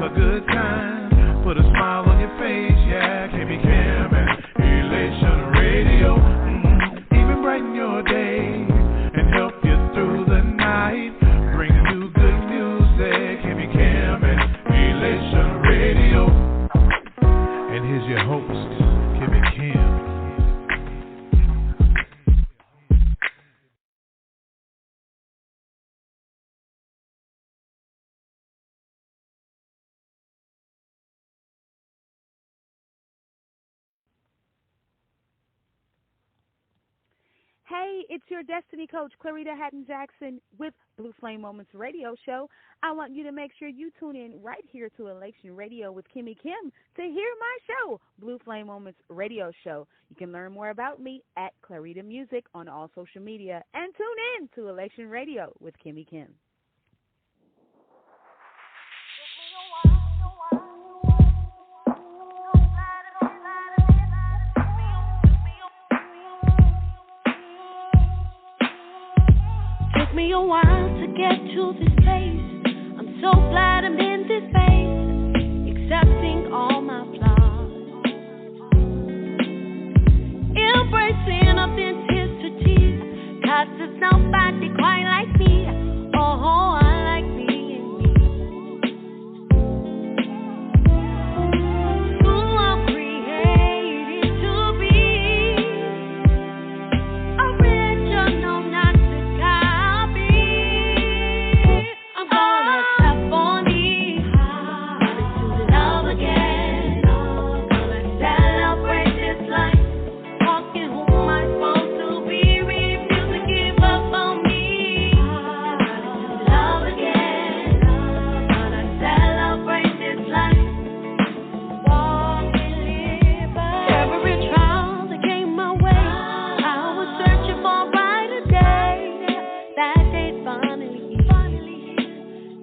a good time. Put a smile on your face, yeah. KB Kim and Elation Radio. Even brighten your day and help you through the night. Bring you good music. KB Kim and Elation Radio. And here's your host, KB Kim. Hey, it's your Destiny Coach, Clarita Hatton-Jackson, with Blue Flame Moments Radio Show. I want you to make sure you tune in right here to Elation Radio with Kimmy Kim to hear my show, Blue Flame Moments Radio Show. You can learn more about me at Clarita Music on all social media, and tune in to Elation Radio with Kimmy Kim. Took me a while to get to this place. I'm so glad I'm in this space, accepting all my flaws, embracing authenticity, 'cause there's nobody quite like me. Oh, I like me and me. Who I'm created to be, original, not to copy. I'm gonna clap on me, to love again. Gonna celebrate this life, walking who am I supposed to be, refuse to give up on me. Love again, gonna celebrate this life, walk and live. Every trial that came my way, I was searching for a brighter day. That day's finally here.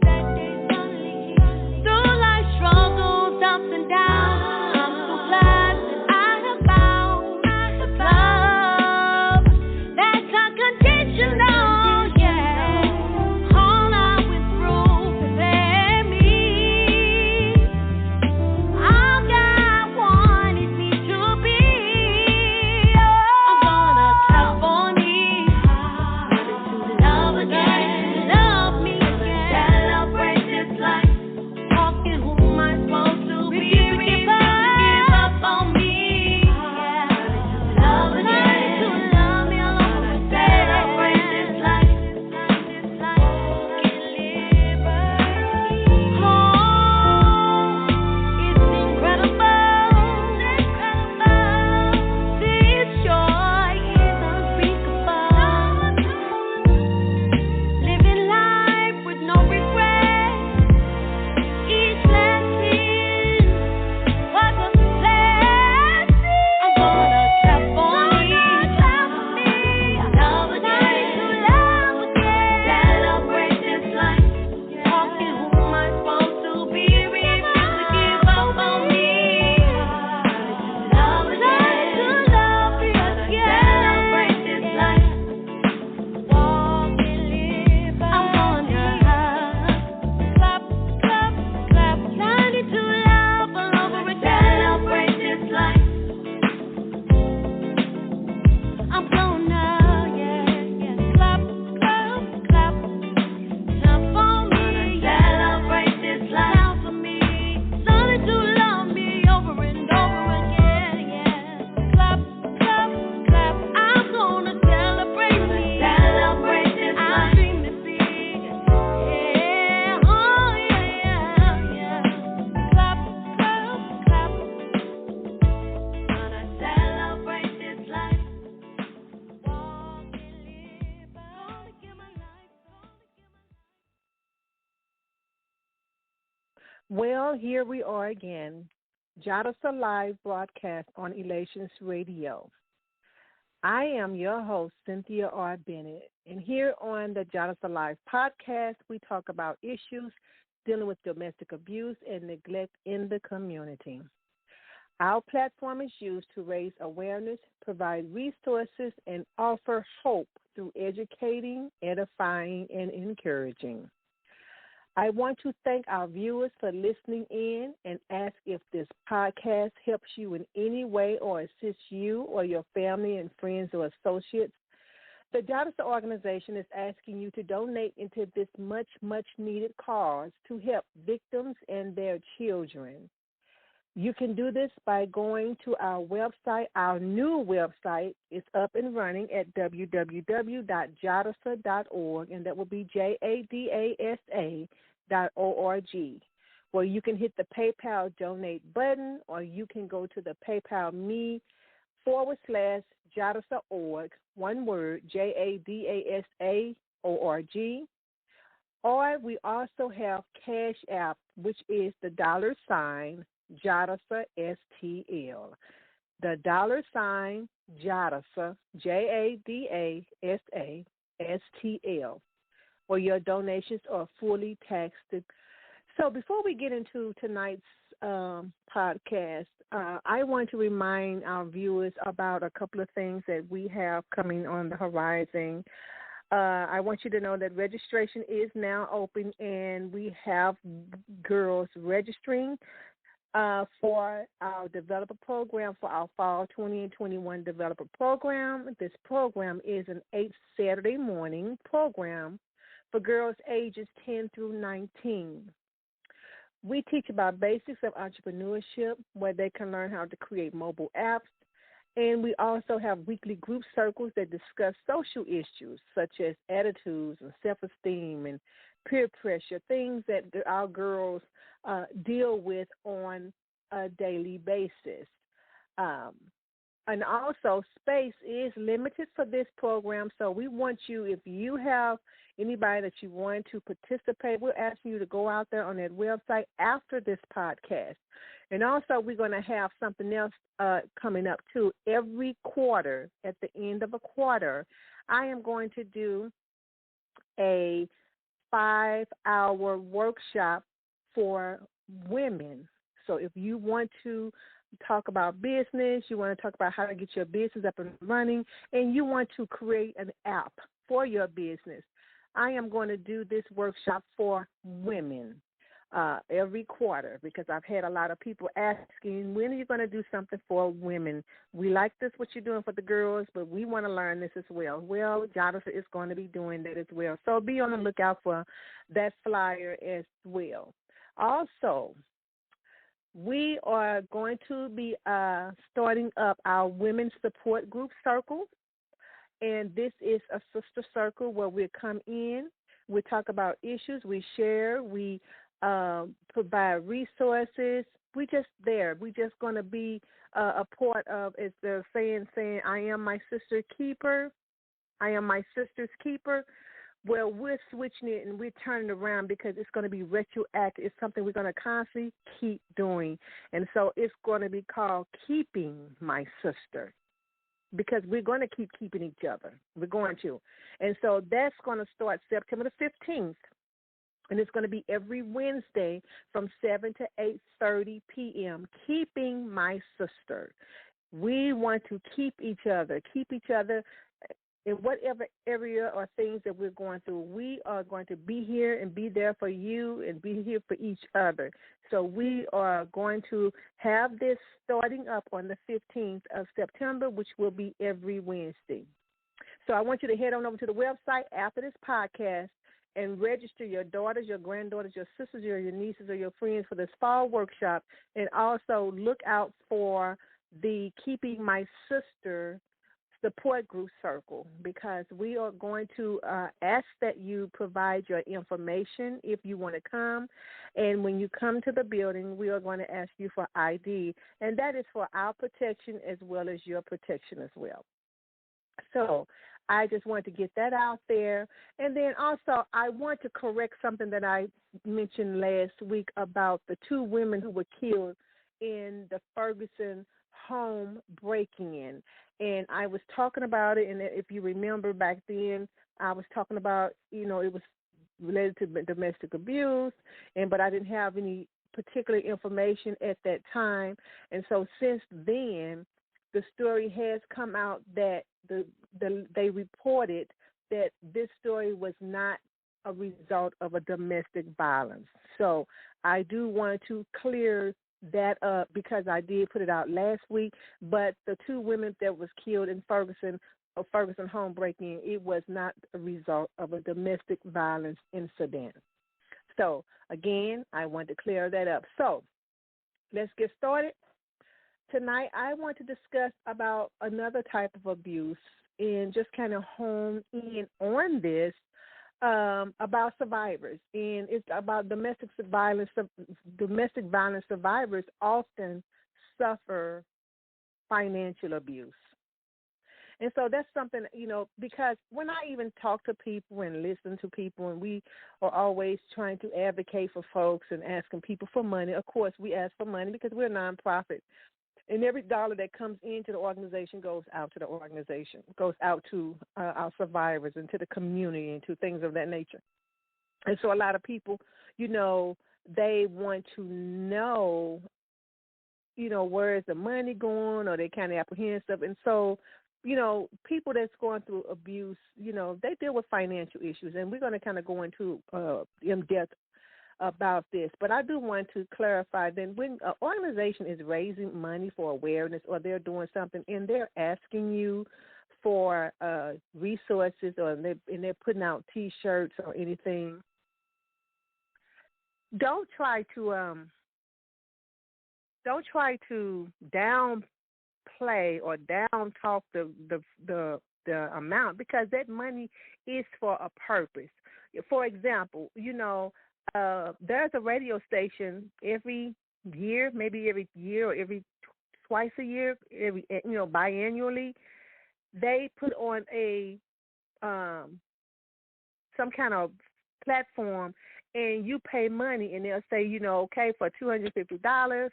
That day's finally here. Through life's struggles, ups and downs, I'm so glad that I have found the love that's unconditional. Yeah, all I went through prepared me. All God wanted me to be. I'm gonna clap on me, to love again, love me again, celebrate this life, walking who am I supposed to be, refuse to give up on me. Love again, to love me alone, celebrate this life, walk and live. Oh, it's incredible. This joy is unspeakable. Living life with no regret. Each lesson was a blessing. I'm gonna clap on me, love again, celebrate this life, walking who am I supposed to be, refuse to give up on me. Love again, celebrate this life, walk and live. I'm gonna clap, clap, clap, learning to love all over again, celebrate this life. I'm gonna, clap, clap, clap, clap for me, celebrate this life for me, learning to love me over and over again, clap, clap, clap. I'm gonna celebrate me, celebrate this life. I'm dreaming big, oh yeah. Clap, clap, clap. Gonna celebrate this life, walk and live. Gonna give my life, Well, here we are again, Jadasa live broadcast on Elations Radio. I am your host, Cynthia R. Bennett, and here on the Jadasa Live podcast, we talk about issues dealing with domestic abuse and neglect in the community. Our platform is used to raise awareness, provide resources, and offer hope through educating, edifying, and encouraging. I want to thank our viewers for listening in and ask if this podcast helps you in any way or assists you or your family and friends or associates. The Jadasa organization is asking you to donate into this much, much needed cause to help victims and their children. You can do this by going to our website. Our new website is up and running at www.jadasa.org, and that will be JADASA.org, where you can hit the PayPal donate button, or you can go to the PayPal me/Jadasa.org, one word, JADASA.org. Or we also have Cash App, which is the $ Jadasa STL. The $ Jadasa, JADASA STL, where your donations are fully taxed. So before we get into tonight's podcast, I want to remind our viewers about a couple of things that we have coming on the horizon. I want you to know that registration is now open, and we have girls registering for our developer program, for our fall 2021 developer program. This program is an 8 Saturday morning program for girls ages 10 through 19. We teach about basics of entrepreneurship, where they can learn how to create mobile apps. And we also have weekly group circles that discuss social issues such as attitudes and self-esteem and peer pressure, things that our girls deal with on a daily basis. And also, space is limited for this program, so we want you, if you have anybody that you want to participate, we're asking you to go out there on that website after this podcast. And also, we're going to have something else coming up, too. Every quarter, at the end of a quarter, I am going to do a 5-hour workshop for women. So if you want to talk about business, you want to talk about how to get your business up and running, and you want to create an app for your business, I am going to do this workshop for women every quarter, because I've had a lot of people asking, when are you going to do something for women? We like this, what you're doing for the girls, but we want to learn this as well. Well, Jadasa is going to be doing that as well. So be on the lookout for that flyer as well. Also, we are going to be starting up our women's support group circle, and this is a sister circle where we come in, we talk about issues, we share, we provide resources. We just there. We just going to be a part of, as they're saying, I am my sister's keeper. I am my sister's keeper. Well, we're switching it and we're turning it around because it's going to be retroactive. It's something we're going to constantly keep doing. And so it's going to be called Keeping My Sister, because we're going to keep keeping each other. We're going to. And so that's going to start September the 15th. And it's going to be every Wednesday from 7 to 8:30 p.m., Keeping My Sister. We want to keep each other in whatever area or things that we're going through. We are going to be here and be there for you and be here for each other. So we are going to have this starting up on the 15th of September, which will be every Wednesday. So I want you to head on over to the website after this podcast and register your daughters, your granddaughters, your sisters, your nieces, or your friends for this fall workshop. And also look out for the Keeping My Sister support group circle, because we are going to ask that you provide your information if you want to come. And when you come to the building, we are going to ask you for ID. And that is for our protection as well as your protection as well. So I just wanted to get that out there. And then also I want to correct something that I mentioned last week about the 2 women who were killed in the Ferguson home breaking-in. And I was talking about it, and if you remember back then, I was talking about, it was related to domestic abuse, but I didn't have any particular information at that time. And so since then, the story has come out that they reported that this story was not a result of a domestic violence. So I do want to clear that up because I did put it out last week, but the two women that was killed in Ferguson home breaking, it was not a result of a domestic violence incident. So again, I want to clear that up. So let's get started. Tonight, I want to discuss about another type of abuse and just kind of hone in on this about survivors. And it's about domestic violence. Domestic violence survivors often suffer financial abuse. And so that's something, because when I even talk to people and listen to people, and we are always trying to advocate for folks and asking people for money. Of course, we ask for money because we're a nonprofit. And every dollar that comes into the organization goes out to the organization, goes out to our survivors and to the community and to things of that nature. And so a lot of people, they want to know, where is the money going, or they kind of apprehensive. And so, people that's going through abuse, they deal with financial issues. And we're going to kind of go into in-depth about this, but I do want to clarify that when an organization is raising money for awareness or they're doing something and they're asking you for resources and they're putting out T-shirts or anything, don't try to downplay or down talk the amount, because that money is for a purpose. For example, there's a radio station every year, maybe every year or twice a year, biannually, they put on a some kind of platform, and you pay money, and they'll say, okay, for $250,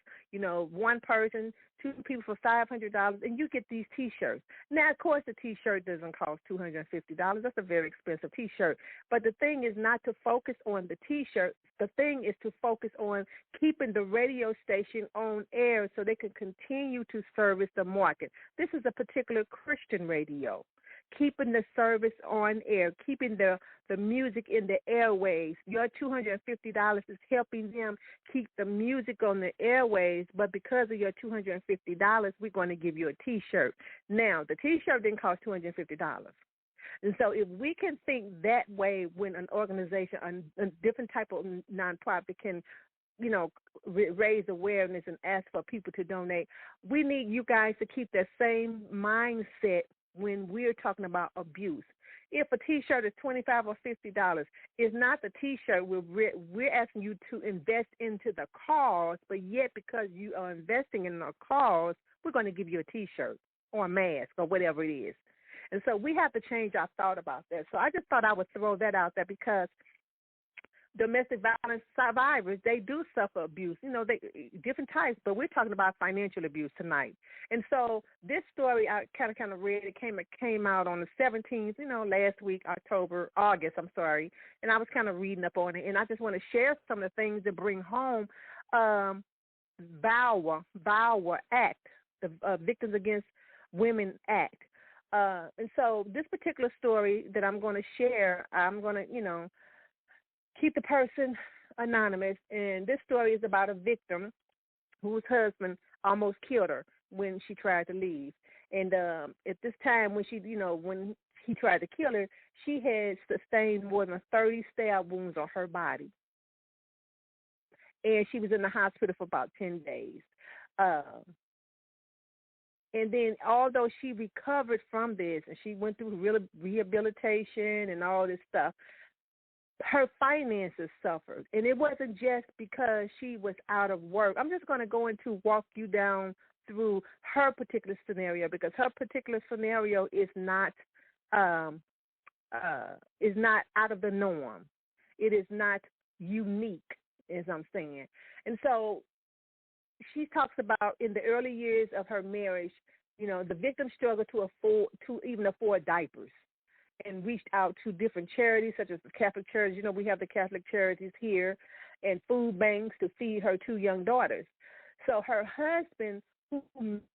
one person, two people for $500, and you get these T-shirts. Now, of course, the T-shirt doesn't cost $250. That's a very expensive T-shirt. But the thing is not to focus on the T-shirt. The thing is to focus on keeping the radio station on air so they can continue to service the market. This is a particular Christian radio. Keeping the service on air, keeping the music in the airways. Your $250 is helping them keep the music on the airways, but because of your $250, we're going to give you a T-shirt. Now, the T-shirt didn't cost $250. And so if we can think that way when an organization, a different type of nonprofit can raise awareness and ask for people to donate, we need you guys to keep that same mindset when we're talking about abuse. If a T-shirt is $25 or $50, it's not the T-shirt. We're asking you to invest into the cause, but yet because you are investing in a cause, we're going to give you a T-shirt or a mask or whatever it is. And so we have to change our thought about that. So I just thought I would throw that out there because domestic violence survivors, they do suffer abuse, different types, but we're talking about financial abuse tonight. And so this story I kind of read, it came out on the 17th, last week, August, and I was kind of reading up on it, and I just want to share some of the things that bring home VAWA Act, the Victims Against Women Act. And so this particular story that I'm going to share, I'm going to, keep the person anonymous, and this story is about a victim whose husband almost killed her when she tried to leave. And at this time, when when he tried to kill her, she had sustained more than 30 stab wounds on her body, and she was in the hospital for about 10 days. And then, although she recovered from this and she went through rehabilitation and all this stuff, her finances suffered. And it wasn't just because she was out of work. I'm just going to walk you down through her particular scenario, because her particular scenario is not out of the norm. It is not unique, as I'm saying. And so she talks about in the early years of her marriage, the victim struggled to even afford diapers, and reached out to different charities, such as the Catholic Charities. We have the Catholic Charities here, and food banks to feed her two young daughters. So her husband, who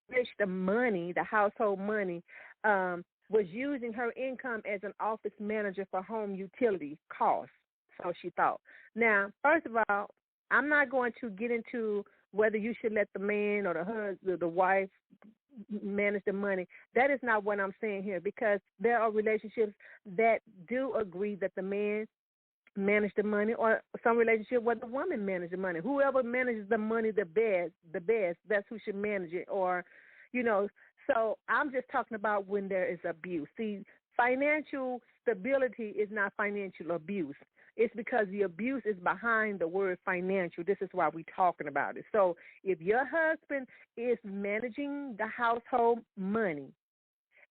managed the household money, was using her income as an office manager for home utility costs. so she thought. Now, first of all, I'm not going to get into whether you should let the man or the husband, the wife manage the money. That is not what I'm saying here, because there are relationships that do agree that the man manage the money, or some relationship where the woman manages the money. Whoever manages the money the best, that's who should manage it. Or, so I'm just talking about when there is abuse. See, financial stability is not financial abuse. It's because the abuse is behind the word financial. This is why we're talking about it. So if your husband is managing the household money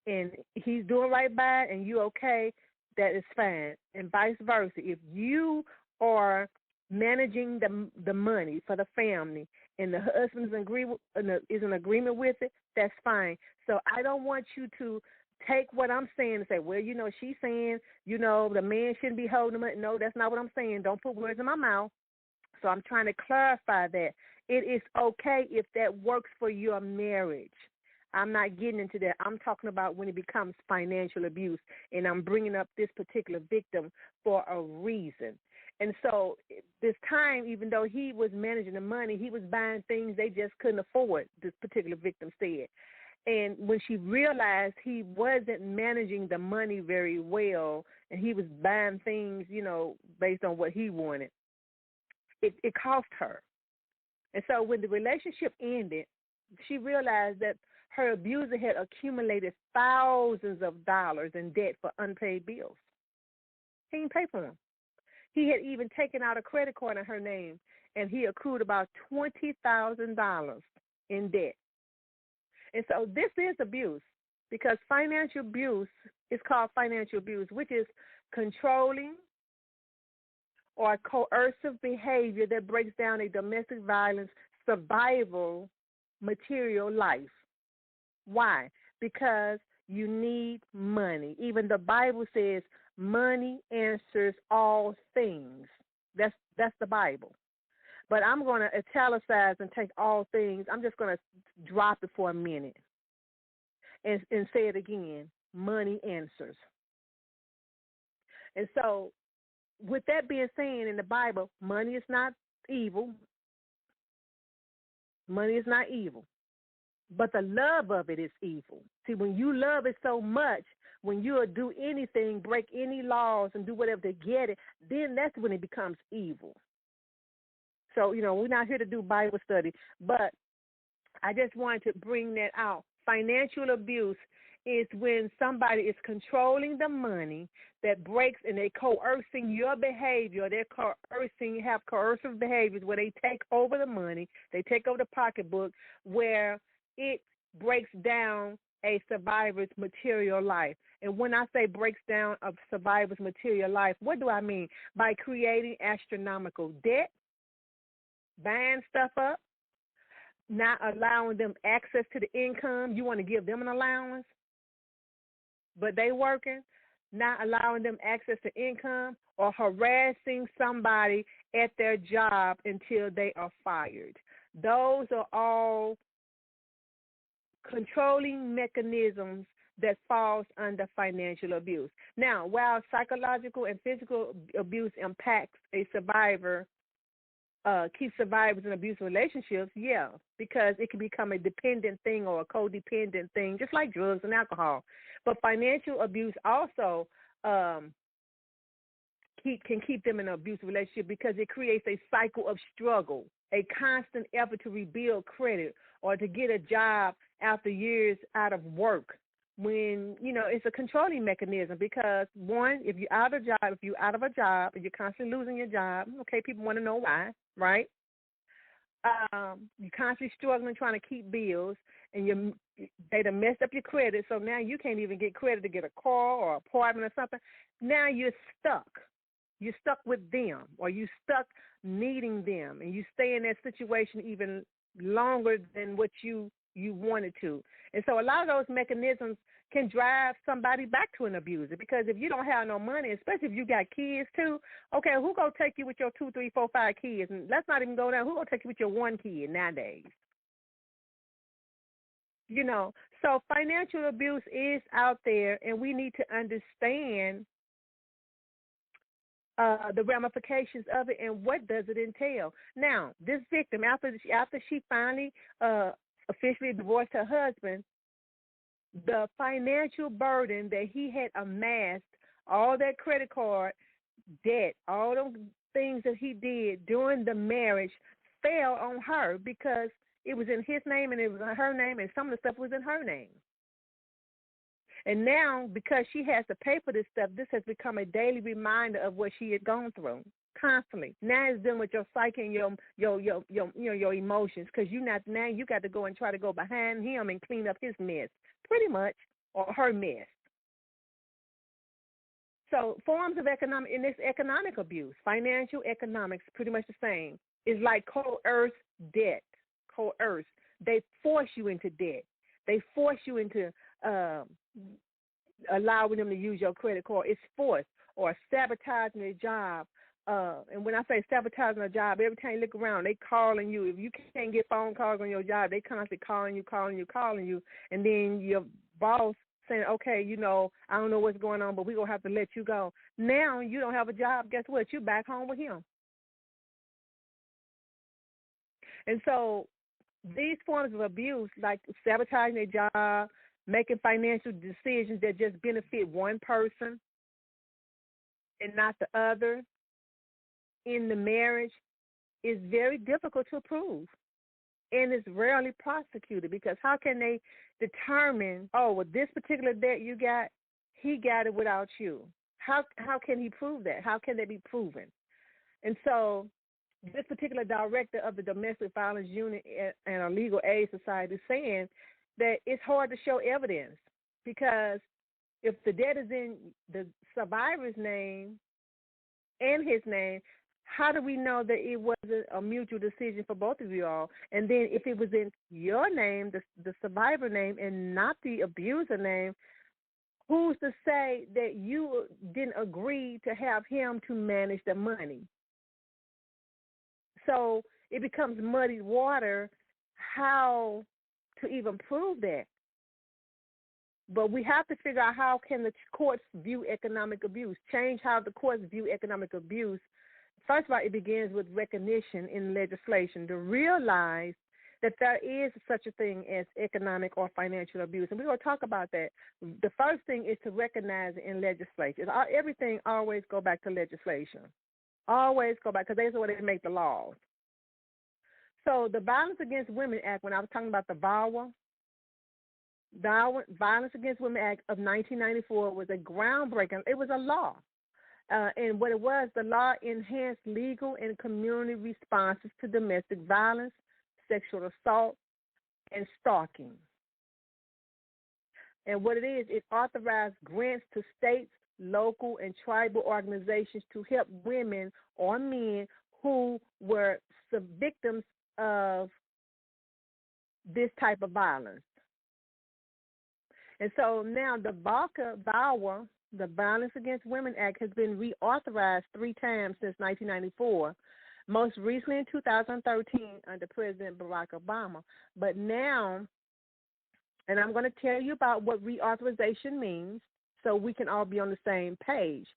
and he's doing right by it and you okay, that is fine. And vice versa. If you are managing the money for the family and the husband is in agreement with it, that's fine. So I don't want you to take what I'm saying and say, well, she's saying, the man shouldn't be holding them. No, that's not what I'm saying. Don't put words in my mouth. So I'm trying to clarify that. It is okay if that works for your marriage. I'm not getting into that. I'm talking about when it becomes financial abuse, and I'm bringing up this particular victim for a reason. And so this time, even though he was managing the money, he was buying things they just couldn't afford, this particular victim said. And when she realized he wasn't managing the money very well and he was buying things, based on what he wanted, it cost her. And so when the relationship ended, she realized that her abuser had accumulated thousands of dollars in debt for unpaid bills. He didn't pay for them. He had even taken out a credit card in her name, and he accrued about $20,000 in debt. And so this is abuse, because financial abuse is called financial abuse, which is controlling or coercive behavior that breaks down a domestic violence survival material life. Why? Because you need money. Even the Bible says money answers all things. That's the Bible. But I'm going to italicize and take all things. I'm just going to drop it for a minute and say it again. Money answers. And so with that being said, in the Bible, money is not evil. Money is not evil. But the love of it is evil. See, when you love it so much, when you'll do anything, break any laws and do whatever to get it, then that's when it becomes evil. So, we're not here to do Bible study, but I just wanted to bring that out. Financial abuse is when somebody is controlling the money that breaks, and they're coercing your behavior. They're have coercive behaviors where they take over the money, they take over the pocketbook, where it breaks down a survivor's material life. And when I say breaks down a survivor's material life, what do I mean? By creating astronomical debt, buying stuff up, not allowing them access to the income. You want to give them an allowance, but they working, not allowing them access to income, or harassing somebody at their job until they are fired. Those are all controlling mechanisms that falls under financial abuse. Now, while psychological and physical abuse impacts a survivor, keeps survivors in abusive relationships, yeah, because it can become a dependent thing or a codependent thing, just like drugs and alcohol. But financial abuse also can keep them in an abusive relationship, because it creates a cycle of struggle, a constant effort to rebuild credit or to get a job after years out of work. When, it's a controlling mechanism, because one, if you're out of a job and you're constantly losing your job, okay, people want to know why, right? You're constantly struggling trying to keep bills, and they done messed up your credit, so now you can't even get credit to get a car or an apartment or something. Now you're stuck. You're stuck with them, or you're stuck needing them, and you stay in that situation even longer than what you wanted to. And so a lot of those mechanisms can drive somebody back to an abuser, because if you don't have no money, especially if you got kids too, okay, who gonna take you with your 2, 3, 4, 5 kids? And let's not even go down, who gonna take you with your one kid nowadays? So financial abuse is out there, and we need to understand the ramifications of it and what does it entail. Now, this victim, after she finally officially divorced her husband, the financial burden that he had amassed, all that credit card debt, all those things that he did during the marriage fell on her because it was in his name and it was in her name and some of the stuff was in her name. And now, because she has to pay for this stuff, this has become a daily reminder of what she had gone through constantly. Now it's dealing with your psyche and your emotions, because you got to go and try to go behind him and clean up his mess, pretty much, or her mess. So forms of economic, in this economic abuse, financial economics, pretty much the same. It's like coerced debt. Coerced. They force you into debt. They force you into allowing them to use your credit card. It's forced, or sabotaging their job. And when I say sabotaging a job, every time you look around, they calling you. If you can't get phone calls on your job, they constantly calling you. And then your boss saying, okay, I don't know what's going on, but we're going to have to let you go. Now you don't have a job. Guess what? You're back home with him. And so these forms of abuse, like sabotaging their job, making financial decisions that just benefit one person and not the other in the marriage, is very difficult to prove. And it's rarely prosecuted, because how can they determine, with this particular debt you got, he got it without you? How can he prove that? How can that be proven? And so this particular director of the Domestic Violence Unit and a Legal Aid Society is saying that it's hard to show evidence, because if the debt is in the survivor's name and his name, how do we know that it wasn't a mutual decision for both of you all? And then if it was in your name, the survivor name, and not the abuser name, who's to say that you didn't agree to have him to manage the money? So it becomes muddy water how to even prove that. But we have to figure out, how can the courts view economic abuse, change how the courts view economic abuse. First of all, it begins with recognition in legislation to realize that there is such a thing as economic or financial abuse. And we're going to talk about that. The first thing is to recognize it in legislation. Everything always go back to legislation. Always go back, because that's where they make the laws. So the Violence Against Women Act, when I was talking about the VAWA, Violence Against Women Act of 1994 was a groundbreaking. It was a law. And what it was, the law enhanced legal and community responses to domestic violence, sexual assault, and stalking. And what it is, it authorized grants to states, local, and tribal organizations to help women or men who were victims of this type of violence. And so now the VAWA, the Violence Against Women Act, has been reauthorized 3 times since 1994, most recently in 2013 under President Barack Obama. But now, and I'm going to tell you about what reauthorization means so we can all be on the same page.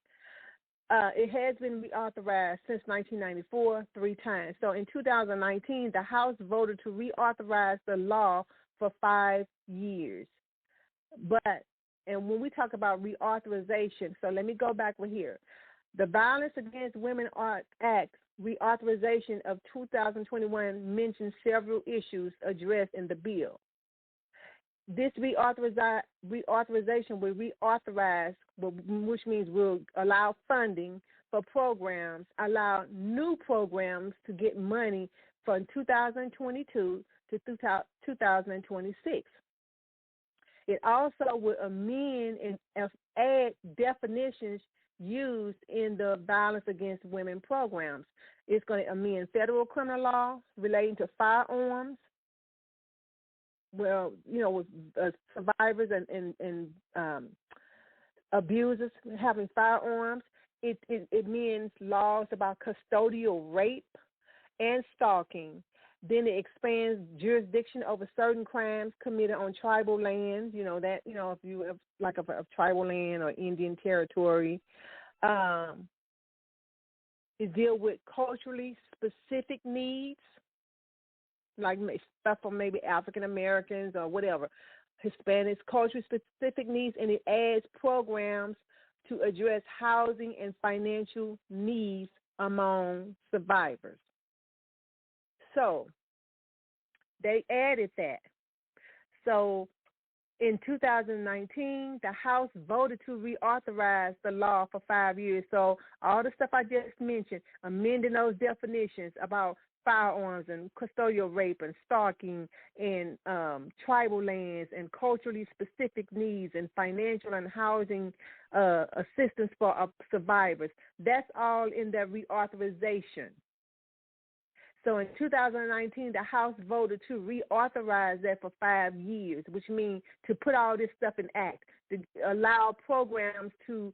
It has been reauthorized since 1994 3 times. So in 2019, the House voted to reauthorize the law for 5 years. And when we talk about reauthorization, so let me go back here. The Violence Against Women Act reauthorization of 2021 mentions several issues addressed in the bill. This reauthorization will reauthorize, which means will allow funding for programs, allow new programs to get money from 2022 to 2026. It also will amend and add definitions used in the Violence Against Women programs. It's going to amend federal criminal law relating to firearms. Well, with survivors and abusers having firearms. It means laws about custodial rape and stalking. Then it expands jurisdiction over certain crimes committed on tribal lands. If you have like a tribal land or Indian territory. It deals with culturally specific needs, like stuff for maybe African Americans or whatever, Hispanics, culturally specific needs, and it adds programs to address housing and financial needs among survivors. So they added that. So in 2019, the House voted to reauthorize the law for 5 years. So all the stuff I just mentioned, amending those definitions about firearms and custodial rape and stalking and tribal lands and culturally specific needs and financial and housing assistance for survivors. That's all in the reauthorization. So in 2019, the House voted to reauthorize that for 5 years, which means to put all this stuff in act, to allow programs to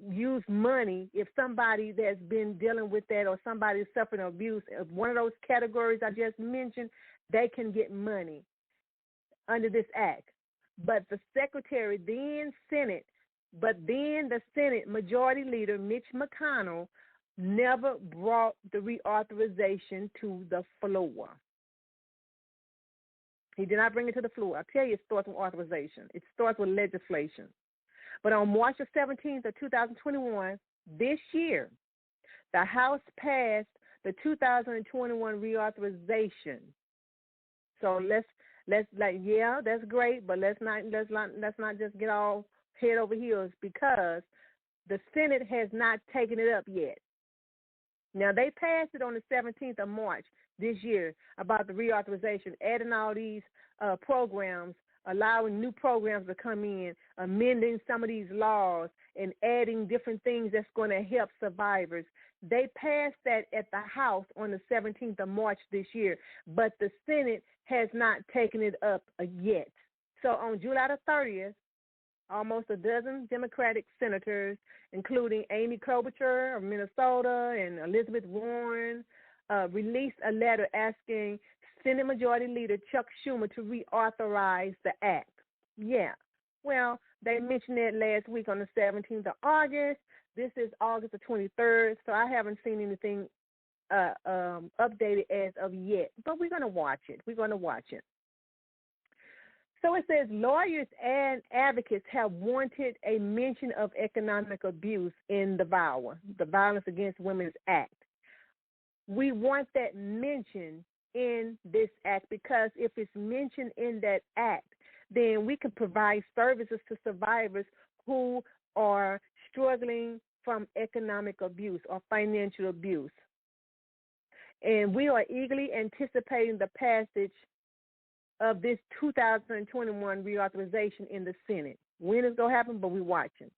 use money if somebody that's been dealing with that or somebody suffering abuse, one of those categories I just mentioned, they can get money under this act. But the Secretary, the Senate Majority Leader Mitch McConnell never brought the reauthorization to the floor. He did not bring it to the floor. I tell you, it starts with authorization. It starts with legislation. But on March the 17th of 2021, this year, the House passed the 2021 reauthorization. So that's great, but let's not just get all head over heels because the Senate has not taken it up yet. Now, they passed it on the 17th of March this year about the reauthorization, adding all these programs, allowing new programs to come in, amending some of these laws, and adding different things that's going to help survivors. They passed that at the House on the 17th of March this year, but the Senate has not taken it up yet. So on July the 30th, almost a dozen Democratic senators, including Amy Klobuchar of Minnesota and Elizabeth Warren, released a letter asking Senate Majority Leader Chuck Schumer to reauthorize the act. Yeah, well, they mentioned that last week on the 17th of August. This is August the 23rd, so I haven't seen anything updated as of yet. But we're going to watch it. So it says lawyers and advocates have wanted a mention of economic abuse in the Violence Against Women's Act. We want that mentioned in this act because if it's mentioned in that act, then we can provide services to survivors who are struggling from economic abuse or financial abuse. And we are eagerly anticipating the passage of this 2021 reauthorization in the Senate. When it's going to happen, but we're watching.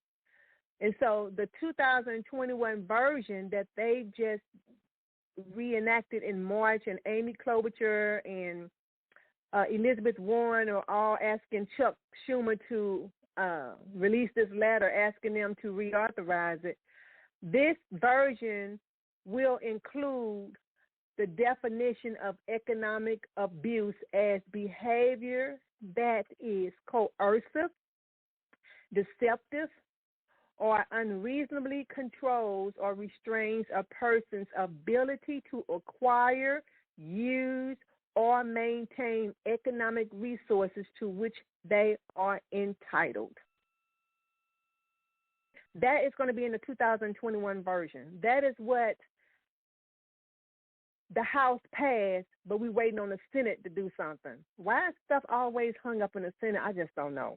And so the 2021 version that they just reenacted in March, and Amy Klobuchar and Elizabeth Warren are all asking Chuck Schumer to release this letter asking them to reauthorize it. This version will include the definition of economic abuse as behavior that is coercive, deceptive, or unreasonably controls or restrains a person's ability to acquire, use, or maintain economic resources to which they are entitled. That is going to be in the 2021 version. That is what the House passed, but we're waiting on the Senate to do something. Why is stuff always hung up in the Senate? I just don't know.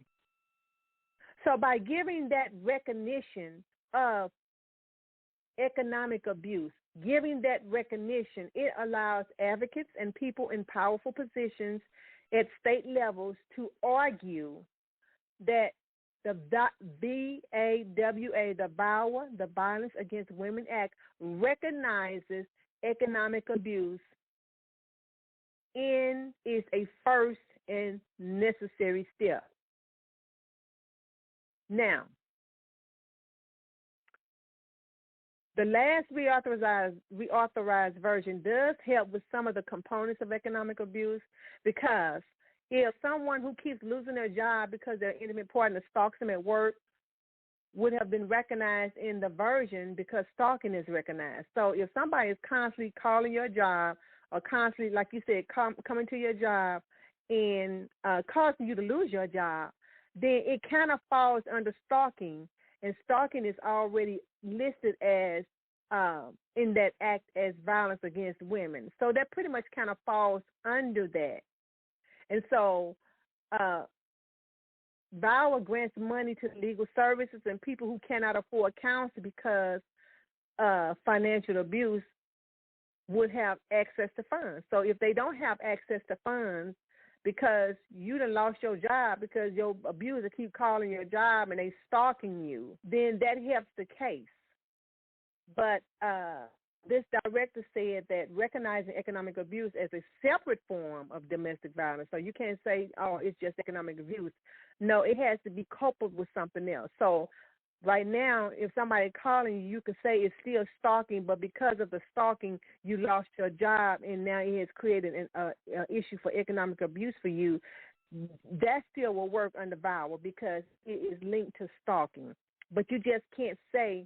So by giving that recognition of economic abuse, giving that recognition, it allows advocates and people in powerful positions at state levels to argue that the VAWA, the Violence Against Women Act, recognizes economic abuse and is a first and necessary step. Now, the last reauthorized version does help with some of the components of economic abuse because if someone who keeps losing their job because their intimate partner stalks them at work, would have been recognized in the version because stalking is recognized. So if somebody is constantly calling your job or constantly, like you said, coming to your job and causing you to lose your job, then it kind of falls under stalking, and stalking is already listed as in that act as violence against women. So that pretty much kind of falls under that. And so VAWA grants money to legal services and people who cannot afford counsel because financial abuse would have access to funds. So if they don't have access to funds because you done lost your job because your abuser keep calling your job and they stalking you, then that helps the case. But this director said that recognizing economic abuse as a separate form of domestic violence. So you can't say, oh, it's just economic abuse. No, it has to be coupled with something else. So right now, if somebody calling you, you could say it's still stalking, but because of the stalking, you lost your job, and now it has created an issue for economic abuse for you. That still will work under VAWA because it is linked to stalking. But you just can't say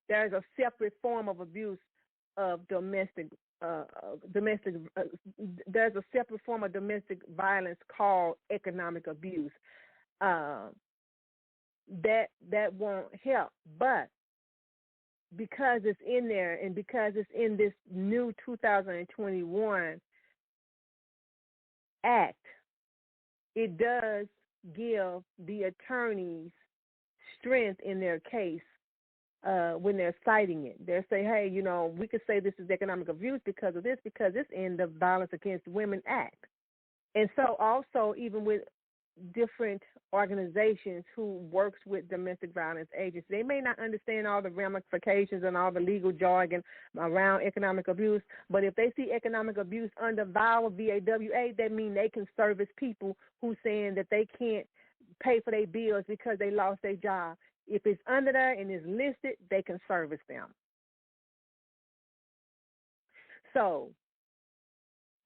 there's a separate form of abuse of domestic. There's a separate form of domestic violence called economic abuse. That won't help, but because it's in there and because it's in this new 2021 act, it does give the attorneys strength in their case when they're citing it. They'll say, hey, we could say this is economic abuse because of this, because it's in the Violence Against Women Act. And so also even with different organizations who works with domestic violence agents, they may not understand all the ramifications and all the legal jargon around economic abuse, but if they see economic abuse under VAWA, VAWA, that means they can service people who saying that they can't pay for their bills because they lost their job. If it's under there and is listed, they can service them. So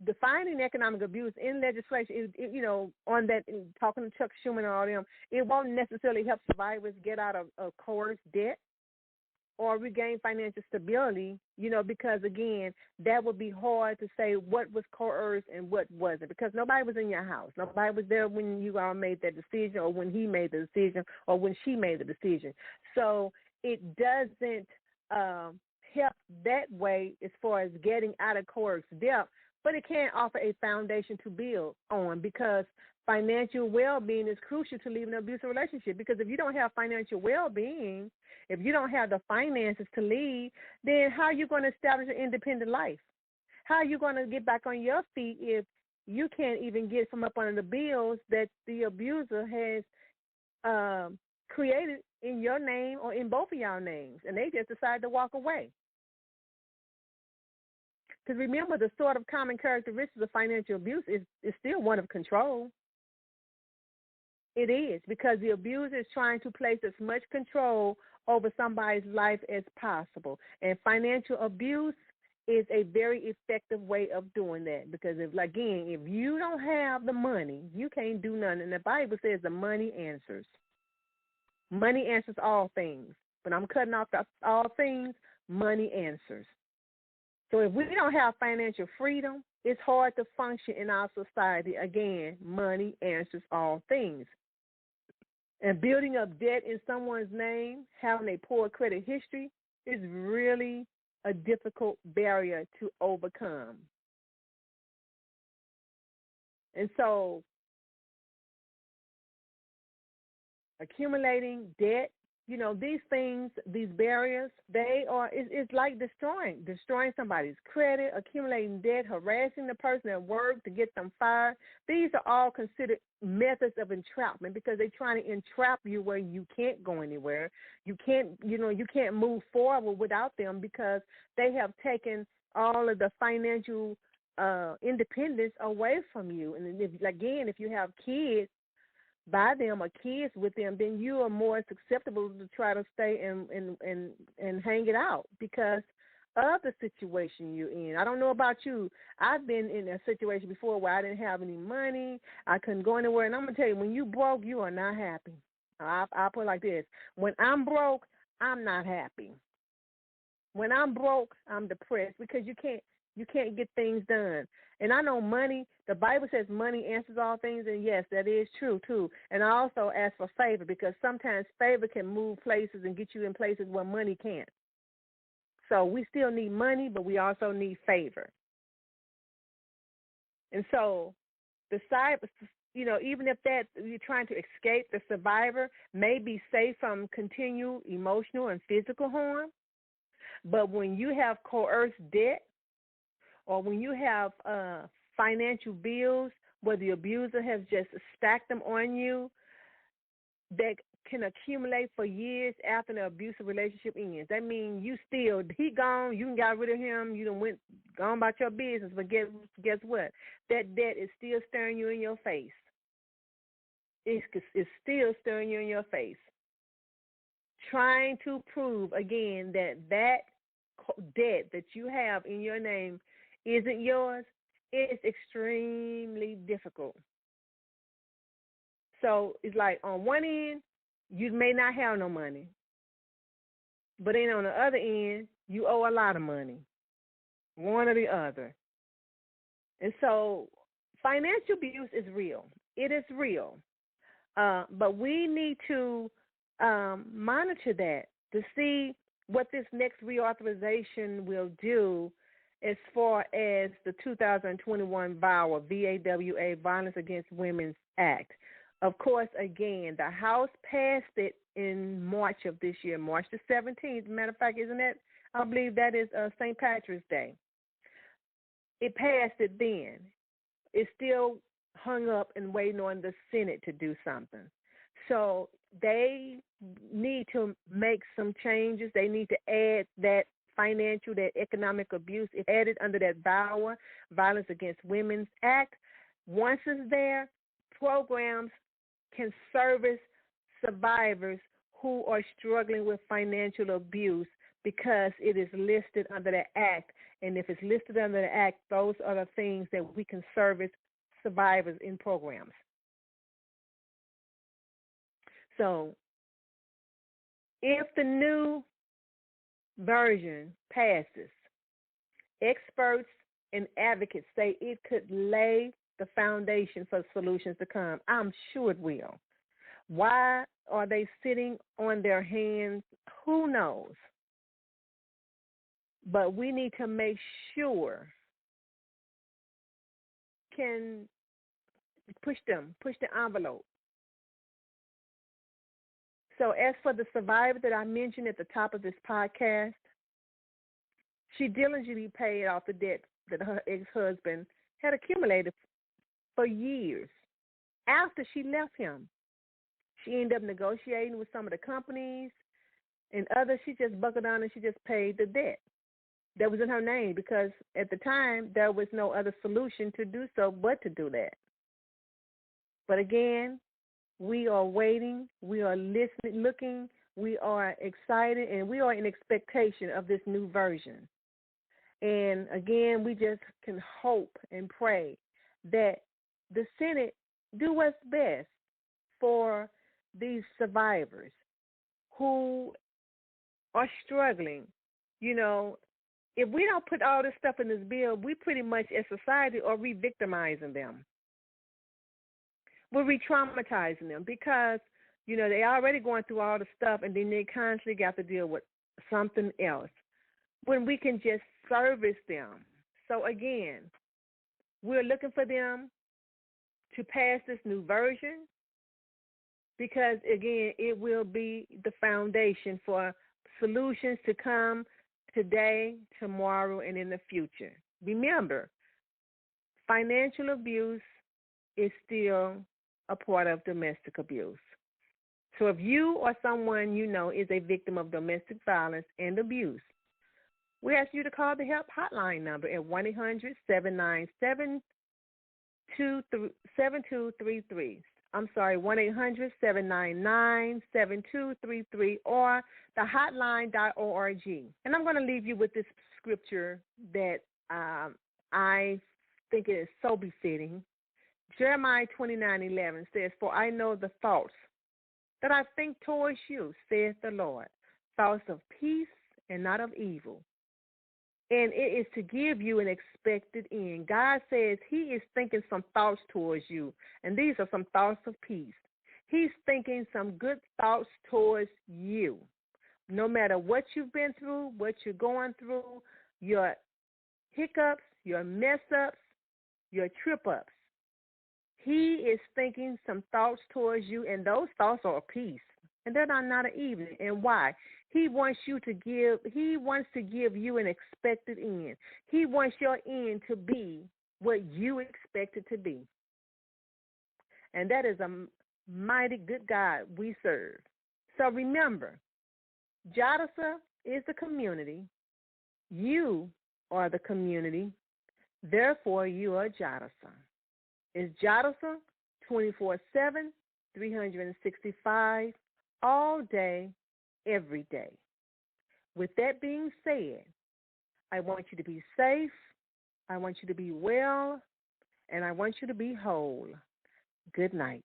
defining economic abuse in legislation, on that, talking to Chuck Schumer and all them, it won't necessarily help survivors get out of coerced debt or regain financial stability, because, again, that would be hard to say what was coerced and what wasn't, because nobody was in your house. Nobody was there when you all made that decision or when he made the decision or when she made the decision. So it doesn't help that way as far as getting out of coerced debt, but it can offer a foundation to build on, because financial well-being is crucial to leaving an abusive relationship. Because if you don't have financial well-being, if you don't have the finances to leave, then how are you going to establish an independent life? How are you going to get back on your feet if you can't even get from up under the bills that the abuser has created in your name or in both of y'all names, and they just decide to walk away? Because remember, the sort of common characteristics of financial abuse is still one of control. It is, because the abuser is trying to place as much control over somebody's life as possible. And financial abuse is a very effective way of doing that, because, if you don't have the money, you can't do nothing. And the Bible says the money answers. Money answers all things. But I'm cutting off all things, money answers. So if we don't have financial freedom, it's hard to function in our society. Again, money answers all things. And building up debt in someone's name, having a poor credit history, is really a difficult barrier to overcome. And so accumulating debt, these things, these barriers, it's like destroying somebody's credit, accumulating debt, harassing the person at work to get them fired. These are all considered methods of entrapment, because they're trying to entrap you where you can't go anywhere. You can't move forward without them, because they have taken all of the financial independence away from you. And if you have kids by them or kids with them, then you are more susceptible to try to stay and hang it out because of the situation you're in. I don't know about you. I've been in a situation before where I didn't have any money. I couldn't go anywhere. And I'm going to tell you, when you broke, you are not happy. I'll put it like this. When I'm broke, I'm not happy. When I'm broke, I'm depressed because you can't get things done. And I know money, the Bible says money answers all things, and yes, that is true too. And I also ask for favor because sometimes favor can move places and get you in places where money can't. So we still need money, but we also need favor. And so the cyber, even if that you're trying to escape, the survivor may be safe from continued emotional and physical harm. But when you have coerced debt, or when you have financial bills where the abuser has just stacked them on you, that can accumulate for years after the abusive relationship ends. That means he gone, you got rid of him, you done gone about your business, but guess what? That debt is still staring you in your face. It's still staring you in your face. Trying to prove, again, that debt that you have in your name isn't yours, it's extremely difficult. So it's like on one end, you may not have no money. But then on the other end, you owe a lot of money, one or the other. And so financial abuse is real. It is real. But we need to monitor that to see what this next reauthorization will do as far as the 2021 VAWA, VAWA, Violence Against Women's Act. Of course, again, the House passed it in March of this year, March the 17th. Matter of fact, isn't that, I believe that is St. Patrick's Day. It passed it then. It's still hung up and waiting on the Senate to do something. So they need to make some changes. They need to add that financial, that economic abuse. It's added under that VAWA, Violence Against Women's Act. Once it's there, programs can service survivors who are struggling with financial abuse because it is listed under the Act. And if it's listed under the Act, those are the things that we can service survivors in programs. So if the new version passes, experts and advocates say it could lay the foundation for solutions to come. I'm sure it will. Why are they sitting on their hands? Who knows? But we need to make sure can push the envelope. So as for the survivor that I mentioned at the top of this podcast, she diligently paid off the debt that her ex-husband had accumulated for years after she left him. She ended up negotiating with some of the companies and others. She just buckled down and she just paid the debt that was in her name because at the time there was no other solution to do so but to do that. But again, we are waiting, we are listening, looking, we are excited, and we are in expectation of this new version. And again, we just can hope and pray that the Senate do what's best for these survivors who are struggling. You know, if we don't put all this stuff in this bill, we pretty much as society are re-victimizing them. We're re-traumatizing them because, you know, they're already going through all the stuff and then they constantly got to deal with something else when we can just service them. So, again, we're looking for them to pass this new version because, again, it will be the foundation for solutions to come today, tomorrow, and in the future. Remember, financial abuse is still a part of domestic abuse. So if you or someone you know is a victim of domestic violence and abuse, we ask you to call the help hotline number at 1-800-797-7233. I'm sorry, 1-800-799-7233 or the hotline.org. And I'm going to leave you with this scripture that I think it is so befitting. Jeremiah 29:11 says, "For I know the thoughts that I think towards you, saith the Lord, thoughts of peace and not of evil. And it is to give you an expected end. God says he is thinking some thoughts towards you, and these are some thoughts of peace. He's thinking some good thoughts towards you. No matter what you've been through, what you're going through, your hiccups, your mess-ups, your trip-ups, he is thinking some thoughts towards you, and those thoughts are of peace, and they're not of evil. And why? He wants to give you an expected end. He wants your end to be what you expect it to be. And that is a mighty good God we serve. So remember, Jadasa is the community. You are the community. Therefore, you are Jadasa. It's Jadasa 24/7, 365, all day, every day. With that being said, I want you to be safe, I want you to be well, and I want you to be whole. Good night.